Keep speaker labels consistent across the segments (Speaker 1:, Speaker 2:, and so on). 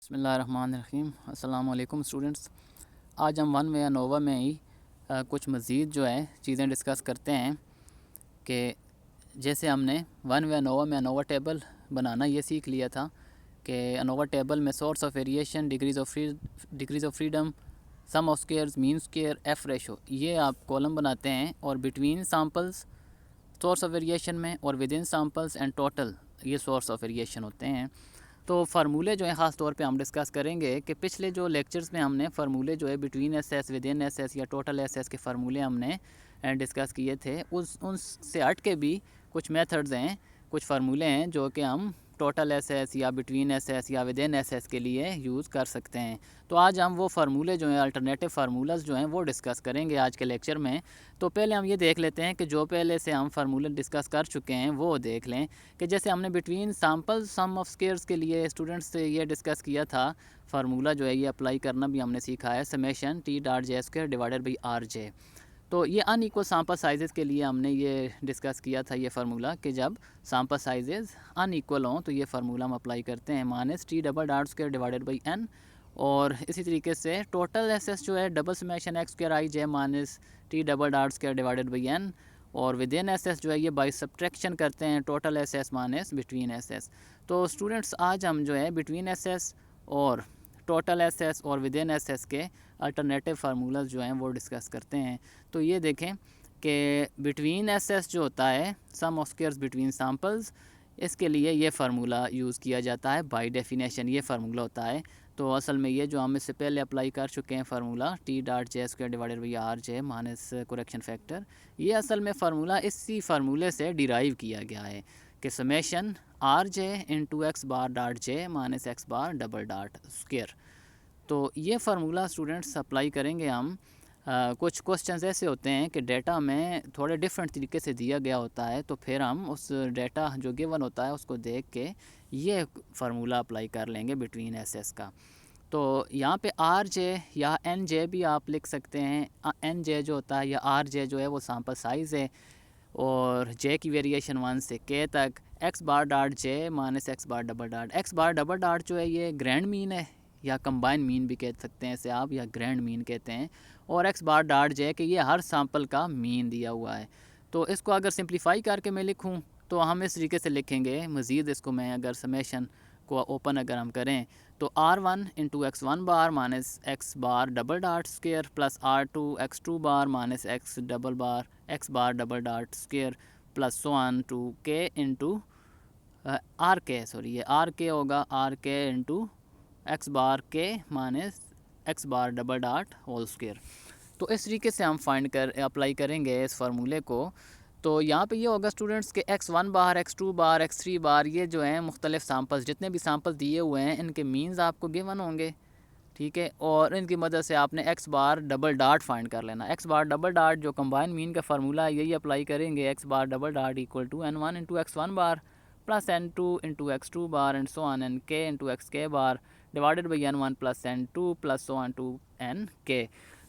Speaker 1: बिस्मिल्लाहिर्रहमानिर्रहीम। अस्सलाम वालेकुम स्टूडेंट्स। आज हम वन वे अनोवा में ही कुछ मज़ीद जो है चीज़ें डिस्कस करते हैं कि जैसे हमने वन वे अनोवा में अनोवा टेबल बनाना ये सीख लिया था कि अनोवा टेबल में source of variation, degrees of freedom, sum of squares, mean square, F ratio, ये आप कॉलम बनाते हैं और between samples source of variation में और within samples and total ये सोर्स ऑफ वेरिएशन होते हैं। तो फार्मूले जो है ख़ास तौर पे हम डिस्कस करेंगे कि पिछले जो लेक्चर्स में हमने फार्मूले जो है between S, within S या टोटल एस के फार्मूले हमने डिस्कस किए थे। उनसे हट के भी कुछ मेथड्स हैं, कुछ फार्मूले हैं जो कि हम टोटल एस या बिटवीन एस या विद इन एस के लिए यूज़ कर सकते हैं। तो आज हम वो फार्मूले जो हैं, अल्टरनेटिव फार्मूलाज जो हैं वो डिस्कस करेंगे आज के लेक्चर में। तो पहले हम ये देख लेते हैं कि जो पहले से हम फार्मूले डिस्कस कर चुके हैं वो देख लें कि जैसे हमने between sample sum of squares के लिए स्टूडेंट्स से ये डिस्कस किया था। फार्मूला जो है ये अप्लाई करना भी हमने सीखा है, summation T dot J square divided by R J. तो ये अनइक्वल सैम्पल साइजेस के लिए हमने ये डिस्कस किया था ये फार्मूला कि जब सैम्पल साइजेस अनइक्वल हों तो ये फार्मूला हम अप्लाई करते हैं, minus T double dot square divided by N. और इसी तरीके से टोटल एस जो है double summation X square I J minus T double dot square divided by N. और विद इन एस जो है ये बाई सब्ट्रैक्शन करते हैं total S minus between S. तो स्टूडेंट्स आज हम जो है बिटवीन एस और टोटल एस और विद इन एस के अल्टरनेटिव फार्मूलाज जो हैं वो डिस्कस करते हैं। तो ये देखें कि बिटवीन एस जो होता है, सम ऑफ स्क्वायर्स बिटवीन सैम्पल्स, इसके लिए ये फार्मूला यूज़ किया जाता है। बाय डेफिनेशन ये फार्मूला होता है। तो असल में ये जो हम इससे पहले अप्लाई कर चुके हैं formula T dot J square divided by R J minus correction factor, ये असल में फार्मूला इसी फार्मूले से डिराइव किया गया है कि समेशन आर जे इंटू एक्स बार डॉट जे minus x bar double dot square. तो ये फार्मूला स्टूडेंट्स अप्लाई करेंगे हम। कुछ क्वेश्चंस ऐसे होते हैं कि डेटा में थोड़े डिफरेंट तरीके से दिया गया होता है, तो फिर हम उस डेटा जो गिवन होता है उसको देख के ये फार्मूला अप्लाई कर लेंगे बिटवीन एस का। तो यहाँ पे आर जे या एन जे भी आप लिख सकते हैं। एन जे जो होता है या आर जे जो है वो सैम्पल साइज़ है और जे की वेरिएशन 1 से के तक। एक्स बार डॉट जे minus x bar double dot जो है ये ग्रैंड मीन है या कंबाइन मीन भी कह सकते हैं इसे आप, या ग्रैंड मीन कहते हैं। और एक्स बार डॉट जे कि ये हर सैम्पल का मीन दिया हुआ है। तो इसको अगर सिंप्लीफाई करके मैं लिखूं तो हम इस तरीके से लिखेंगे। मज़ीद इसको मैं अगर समेशन को ओपन अगर हम करें तो R1 into X one bar minus x bar double dot square plus R2 x2 bar minus x bar double dot square plus so on to K into R K, sorry ये R K होगा, R K into x bar K minus x bar double dot whole square. तो इस तरीके से हम find कर apply करेंगे इस फार्मूले को। तो यहाँ पे ये होगा स्टूडेंट्स के x1 बार, x2 बार, x3 बार, ये जो हैं मुख्तलिफ सैम्पल्स, जितने भी सैम्पल्स दिए हुए हैं इनके मीन्स आपको गिवन होंगे, ठीक है। और इनकी मदद से आपने X bar double dot find कर लेना। एक्स बार डबल डॉट जो कंबाइन मीन का फार्मूला है यही अप्लाई करेंगे। X bar double dot equal to n1 into X one bar plus n2 into X two bar and so on N K into X K bar divided by n1 plus n2 plus so on to N K.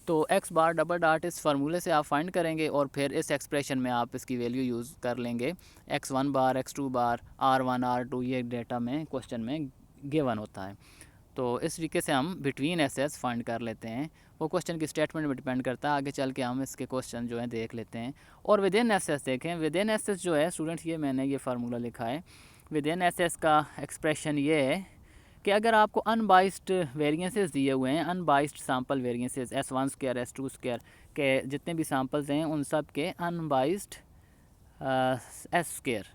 Speaker 1: तो x bar double dot इस फार्मूले से आप find करेंगे और फिर इस expression में आप इसकी वैल्यू यूज़ कर लेंगे। x1 बार, x2 बार, r1 r2 ये डेटा में क्वेश्चन में गिवन होता है। तो इस तरीके से हम बिटवीन एस फाइंड कर लेते हैं। वो क्वेश्चन की स्टेटमेंट में डिपेंड करता है, आगे चल के हम इसके क्वेश्चन जो है देख लेते हैं। और विद इन एस देखें, विद इन एस जो है स्टूडेंट्स, ये मैंने ये फार्मूला लिखा है। विद इन एस का एक्सप्रेशन ये है कि अगर आपको अनबाइस्ड वेरिएंसेस दिए हुए हैं, unbiased sample variances S1 square S2 square के जितने भी सैम्पल्स हैं उन सब के unbiased S square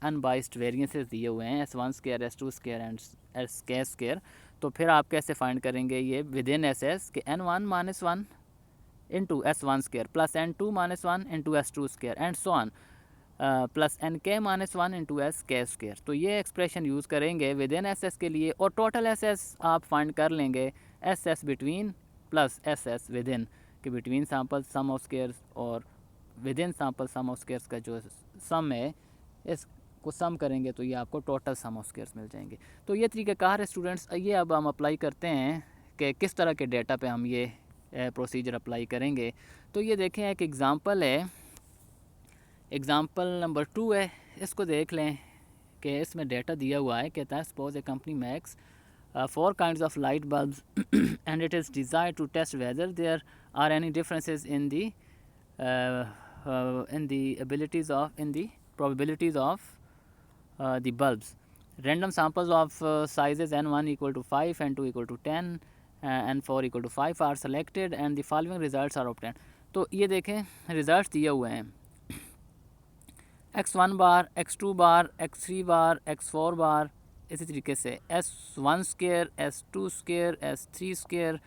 Speaker 1: unbiased variances दिए हुए हैं, S1 square S2 square and S k square. तो फिर आप कैसे फाइंड करेंगे ये विद इन एस के n1 minus one into S1 square plus n2 minus one into S2 square and so on plus n k minus one into s k square. तो ये expression use करेंगे within S के लिए। और total S आप find कर लेंगे S between plus S within कि between sample sum of squares और within sample sum of squares का जो सम है इसको सम करेंगे तो ये आपको टोटल सम ऑफ स्क्वायर्स मिल जाएंगे। तो ये तरीक़ाकार है स्टूडेंट्स। ये अब हम अप्लाई करते हैं कि किस तरह के डेटा पे हम ये प्रोसीजर अप्लाई करेंगे। तो ये देखें एक एग्ज़ाम्पल है, एग्ज़ाम्पल नंबर 2 है। इसको देख लें कि इसमें डेटा दिया हुआ है, कहता है suppose A company makes 4 kinds of light bulbs and it is desired to test whether there are any differences in the probabilities of the bulbs. Random samples of sizes n1 equal to 5, n2 equal to 10, n4 equal to 5 are selected and the following results are obtained. तो ये देखें results दिए हुए हैं x1 बार, x2 बार, x3 बार, x4 बार, इसी तरीके से s1 square, s2 square, s3 square,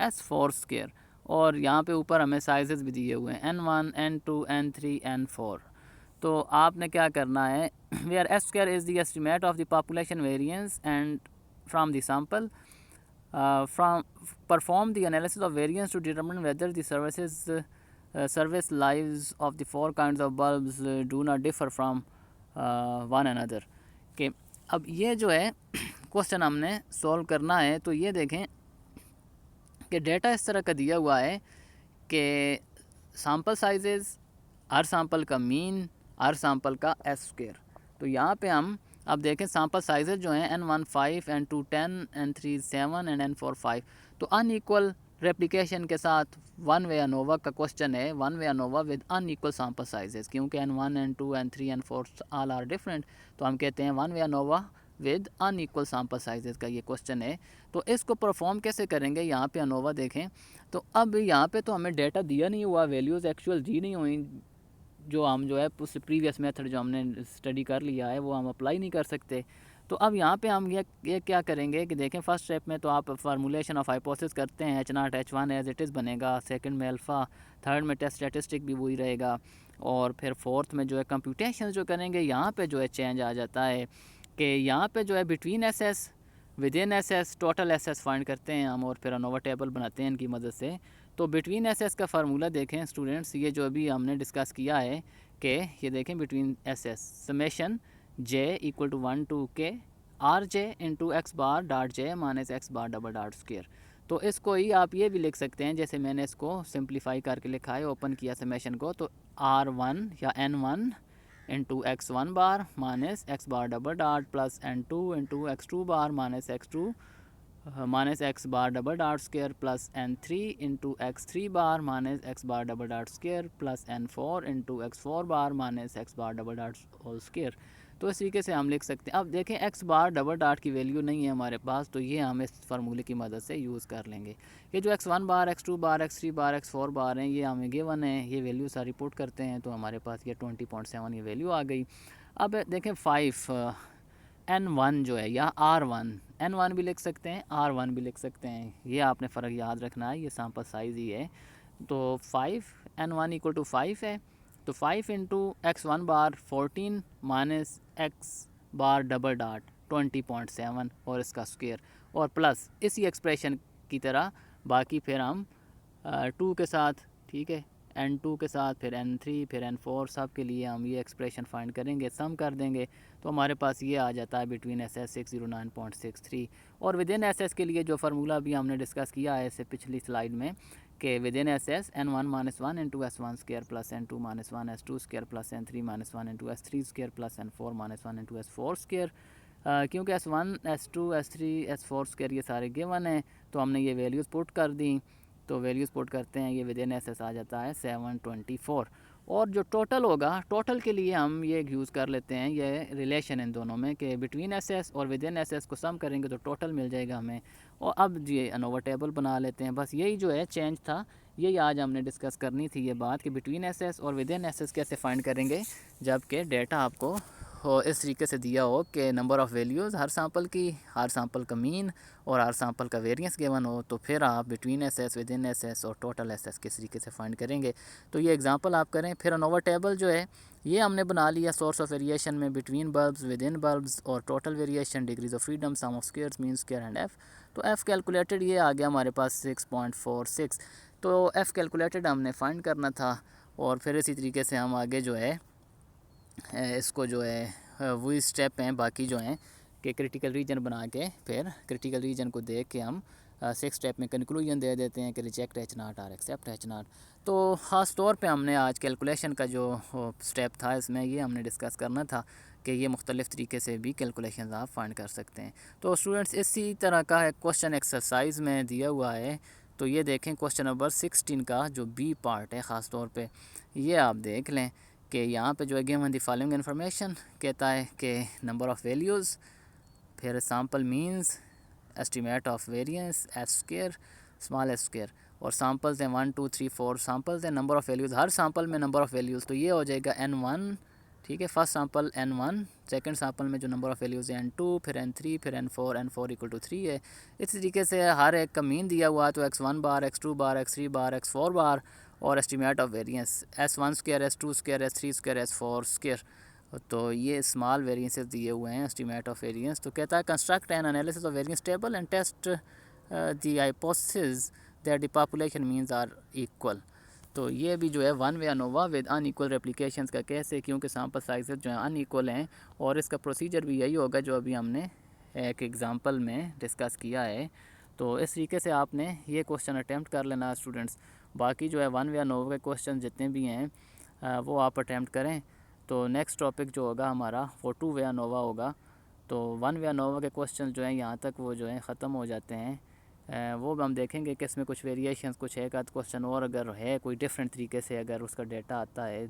Speaker 1: s4 square, और यहाँ पे ऊपर हमें साइजेस भी दिए हुए हैं n1, n2, n3, n4. तो आपने क्या करना है, where S square is the estimate of the population variance and from the sample from perform the analysis of variance to determine whether the service lives of the 4 kinds of bulbs do not differ from one another. कि अब ये जो है question हमने solve करना है. तो ये देखें कि डेटा इस तरह का दिया हुआ है कि सैम्पल साइजेस, हर सैम्पल का मीन, हर सैम्पल का एस स्क्वायर. तो यहाँ पे हम अब देखें सैम्पल साइजेस जो हैं n1 5, n2 10, n3 7 and n4 5. तो अनइक्वल रेप्लिकेशन के साथ वन वे अनोवा का क्वेश्चन है, one way ANOVA with unequal sample sizes, क्योंकि n1, n2, n3, n4 all are different. तो हम कहते हैं one way ANOVA with unequal sample sizes का ये क्वेश्चन है. तो इसको परफॉर्म कैसे करेंगे, यहाँ पे अनोवा देखें. तो अब यहाँ पे तो हमें डेटा दिया नहीं हुआ, वैल्यूज़ एक्चुअल दी नहीं हुई, जो हम जो है उस प्रीवियस मेथड जो हमने स्टडी कर लिया है वो हम अप्लाई नहीं कर सकते. तो अब यहाँ पे हम ये क्या करेंगे कि देखें फर्स्ट स्टेप में तो आप फार्मूलेशन ऑफ हाइपोथेसिस करते हैं, H0 H1 as it is बनेगा, सेकंड में अल्फ़ा, थर्ड में टेस्ट स्टैटिस्टिक भी वही रहेगा, और फिर फोर्थ में जो है कंप्यूटेशन जो करेंगे यहाँ पे जो है चेंज आ जाता है कि यहाँ पे जो है between S S, within S S, total S S find करते हैं हम, और फिर अनोवा टेबल बनाते हैं इनकी मदद से. तो बिटवीन एस एस का फार्मूला देखें स्टूडेंट्स, ये जो अभी हमने डिस्कस किया है कि ये देखें between S S summation j equal to 1 to k R J into x bar dot J minus x bar double dot square. तो इसको ही आप ये भी लिख सकते हैं, जैसे मैंने इसको सिंप्लीफाई करके लिखा है, ओपन किया समेशन को, तो r1 या n1 into x1 bar minus x bar double dot plus n2 into x2 bar minus x2 minus x bar double dot square plus n3 into x3 bar minus x bar double dot square plus n4 into x4 bar minus x bar double dot whole square. तो इस तरीके से हम लिख सकते हैं. अब देखें एक्स बार डबल डॉट की वैल्यू नहीं है हमारे पास, तो ये हम इस फार्मूले की मदद से यूज़ कर लेंगे. ये जो x1 बार, x2 बार, x3 बार, x4 बार हैं, ये हमें गिवन है, ये वैल्यू सारी पुट करते हैं तो हमारे पास ये 20.7 ये वैल्यू आ गई. अब देखें 5 n1 जो है, या r1, n1 भी लिख सकते हैं, r1 भी लिख सकते हैं, ये आपने फ़र्क याद रखना है, ये सैम्पल साइज़ ही है. तो 5 n1 इक्वल टू 5 है, तो 5 इंटू x1 बार 14 minus x bar double dot 20.7 और इसका स्क्वायर, और प्लस इसी एक्सप्रेशन की तरह बाकी फिर हम 2 के साथ, ठीक है, n2 के साथ, फिर n3, फिर n4, सब के लिए हम ये एक्सप्रेशन फाइंड करेंगे, सम कर देंगे, तो हमारे पास ये आ जाता है बिटवीन एस एस 609.63. और विद इन एस एस के लिए जो फार्मूला भी हमने डिस्कस किया है इससे पिछली स्लाइड में कि with in S S n1 minus 1 into s1 square plus n2 minus 1 s2 square plus n3 minus 1 into s3 square plus n4 minus 1 into s4 square. क्योंकि s1, s2, s3, s4 square ये सारे given हैं, तो हमने ये values put कर दी. तो values put करते हैं, ये विद इन एस एस आ जाता है 724. और जो टोटल होगा, टोटल के लिए हम ये यूज़ कर लेते हैं ये रिलेशन इन दोनों में कि बिटवीन एस एस और विद इन एस एस को सम करेंगे तो टोटल मिल जाएगा हमें. और अब ये अनोवा टेबल बना लेते हैं. बस यही जो है चेंज था, यही आज हमने डिस्कस करनी थी ये बात कि बिटवीन एस एस और विद इन एस एस कैसे फाइंड करेंगे जबकि डेटा आपको हो इस तरीके से दिया हो कि number of values her sample की, हर सैम्पल का मीन और हर सैम्पल का वेरिएंस गिवन हो. तो फिर आप between S S, within S S और टोटल एस एस किस तरीके से फाइंड करेंगे. तो ये एग्जांपल आप करें. फिर अनोवा टेबल जो है ये हमने बना लिया सोर्स ऑफ वेरिएशन में, between bulbs, within bulbs, और total variation, degrees of freedom, sum of squares, mean square and F. तो एफ़ कैलकुलेटेड ये आ गया हमारे पास 6.46. तो एफ़ कैलकुलेटेड हमने फाइंड करना था. और फिर इसी तरीके से हम आगे जो है इसको जो है वही स्टेप हैं बाकी जो हैं कि क्रिटिकल रीजन बना के, फिर क्रिटिकल रीजन को देख के हम सिक्स स्टेप में कंक्लूजन दे देते हैं कि रिजेक्ट एच नाट और एक्सेप्ट एच नाट। तो ख़ास तौर पे हमने आज कैलकुलेशन का जो स्टेप था इसमें ये हमने डिस्कस करना था कि ये मुख्तलिफ़ तरीके से भी कैलकुलेशन आप फाइंड कर सकते हैं। तो स्टूडेंट्स इसी तरह का है क्वेश्चन एक्सरसाइज में दिया हुआ है। तो ये देखें क्वेश्चन नंबर 16 का जो बी पार्ट है ख़ास तौर पे ये आप देख लें कि यहाँ पे जो है गिवन द फॉलोइंग इन्फॉर्मेशन कहता है कि नंबर ऑफ़ वैल्यूज़, फिर sample means, estimate of variance, F square, small F square, और सैम्पल्स हैं 1 2 3 4 सैम्पल्स हैं, number of values her sample में नंबर ऑफ़ वैल्यूज़, तो ये हो जाएगा N1। ठीक है, first sample N1, second sample में जो नंबर ऑफ़ वैल्यूज़ है N2, फिर N3, फिर N4 इक्वल टू 3 है। इस तरीके से हर एक का मीन दिया हुआ है, तो x1 बार, x2 बार, x3 बार, x4 बार, और estimate of variance S1 square, S2 square, S3 square, S4 square. तो ये स्मॉल वेरिएंसेस दिए हुए हैं, एस्टीमेट ऑफ वेरिएंस। तो कहता है construct an analysis of variance table and test the hypothesis that the population means are equal. तो ये भी जो है one way ANOVA with unequal replications का कैसे, क्योंकि सैम्पल साइजेस जो हैं अनइक्वल हैं, और इसका प्रोसीजर भी यही होगा जो अभी हमने एक एग्ज़ाम्पल में डिस्कस किया है। तो इस तरीके से आपने ये क्वेश्चन अटैम्प्ट कर लेना स्टूडेंट्स। बाकी जो है वन वे अनोवा के क्वेश्चन जितने भी हैं वो आप अटैम्प्ट करें। तो नेक्स्ट टॉपिक जो होगा हमारा वो टू वे अनोवा होगा। तो वन वे अनोवा के क्वेश्चन जो हैं यहाँ तक वो जो है ख़त्म हो जाते हैं। वो हम देखेंगे कि इसमें कुछ वेरिएशंस, कुछ एक आध क्वेश्चन और अगर है कोई डिफरेंट तरीके से अगर उसका डेटा आता है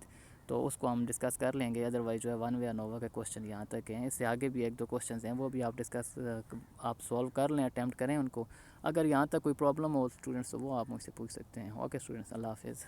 Speaker 1: तो उसको हम डिस्कस कर लेंगे। अदरवाइज़ जो है वन वे अनोवा के क्वेश्चन यहाँ तक हैं। इससे आगे भी एक दो क्वेश्चन हैं वो भी आप डिस्कस आप सॉल्व कर लें, अटैम्प्ट करें उनको। अगर यहाँ तक कोई प्रॉब्लम हो स्टूडेंट्स तो वो आप मुझसे पूछ सकते हैं। ओके स्टूडेंट्स, अल्लाह हाफिज़।